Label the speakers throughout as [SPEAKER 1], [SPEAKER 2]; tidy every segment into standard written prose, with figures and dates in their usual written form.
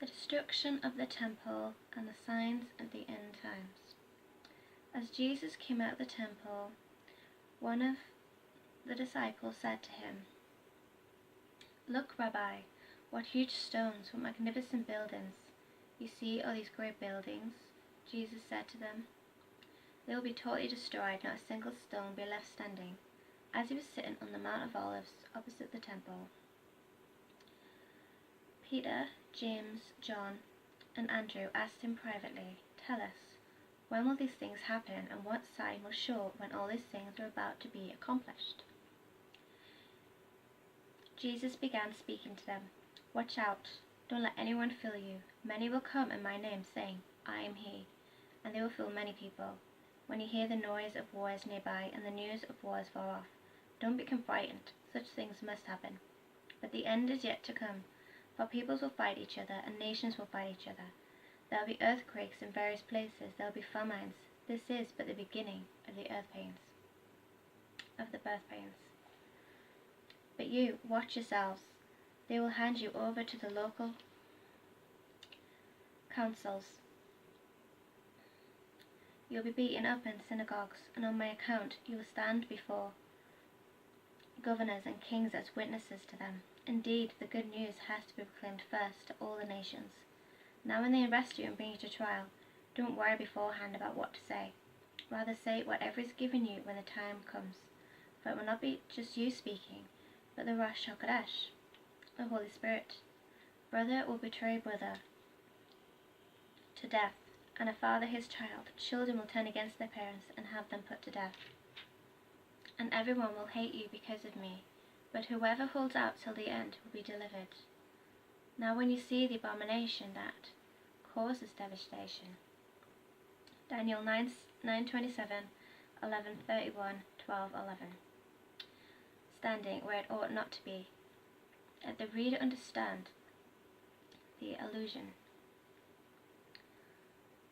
[SPEAKER 1] The destruction of the temple and the signs of the end times. As Jesus came out of the temple, one of the disciples said to him, "Look, Rabbi, what huge stones, what magnificent buildings. You see all these great buildings?" Jesus said to them, "They will be totally destroyed, not a single stone will be left standing." As he was sitting on the Mount of Olives opposite the temple, Peter, James, John, and Andrew asked him privately, "Tell us, when will these things happen, and what sign will show when all these things are about to be accomplished?" Jesus began speaking to them. "Watch out, don't let anyone fool you. Many will come in my name, saying, 'I am he,' and they will fool many people. When you hear the noise of war is nearby and the news of war is far off, don't become frightened. Such things must happen. But the end is yet to come, for peoples will fight each other and nations will fight each other. There will be earthquakes in various places. There will be famines. This is but the beginning of the birth pains. But you, watch yourselves. They will hand you over to the local councils. You will be beaten up in synagogues, and on my account you will stand before governors and kings as witnesses to them. Indeed, the good news has to be proclaimed first to all the nations. Now when they arrest you and bring you to trial, don't worry beforehand about what to say. Rather say whatever is given you when the time comes, for it will not be just you speaking, but the Rosh HaKodesh, the Holy Spirit. Brother will betray brother to death, and a father his child. Children will turn against their parents and have them put to death. And everyone will hate you because of me, but whoever holds out till the end will be delivered. Now when you see the abomination that causes devastation." Daniel 9:27, 11:31, 12:11. Standing where it ought not to be. Let the reader understand the allusion.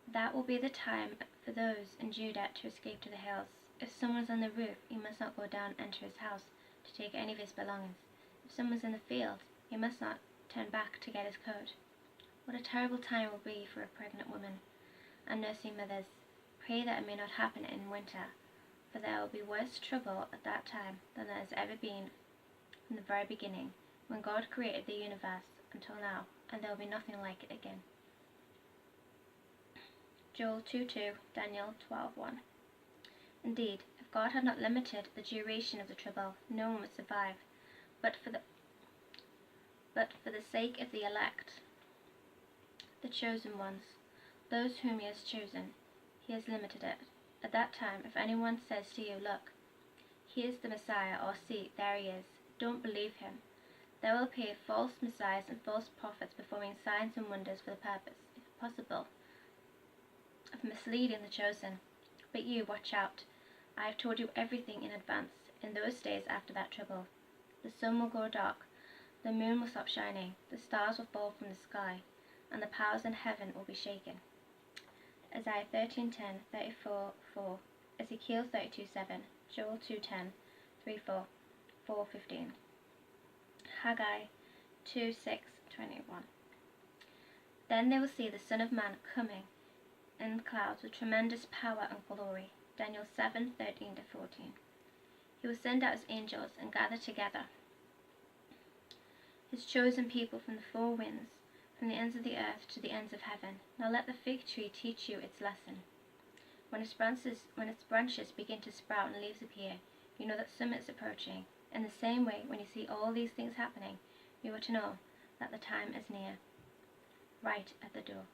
[SPEAKER 1] That will be the time for those in Judah to escape to the hills. If someone is on the roof, he must not go down and enter his house to take any of his belongings. If someone is in the field, he must not turn back to get his coat. What a terrible time it will be for a pregnant woman and nursing mothers. Pray that it may not happen in winter, for there will be worse trouble at that time than there has ever been from the very beginning, when God created the universe, until now, and there will be nothing like it again. Joel 2:2, Daniel 12:1. Indeed, if God had not limited the duration of the trouble, no one would survive. But for the sake of the elect, the chosen ones, those whom he has chosen, he has limited it. At that time, if anyone says to you, "Look, here's the Messiah," or "See, there he is," don't believe him. There will appear false messiahs and false prophets performing signs and wonders for the purpose, if possible, of misleading the chosen. But you, watch out. I have told you everything in advance. In those days after that trouble, the sun will go dark, the moon will stop shining, the stars will fall from the sky, and the powers in heaven will be shaken. Isaiah 13:10, 34:4, Ezekiel 32:7, Joel 2:10, 3:4, 4:15, Haggai 2:6-21. Then they will see the Son of Man coming in clouds with tremendous power and glory. Daniel 7:13-14. He will send out his angels and gather together his chosen people from the four winds, from the ends of the earth to the ends of heaven. Now let the fig tree teach you its lesson. When its branches begin to sprout and leaves appear, you know that summer is approaching. In the same way, when you see all these things happening, you are to know that the time is near, right at the door.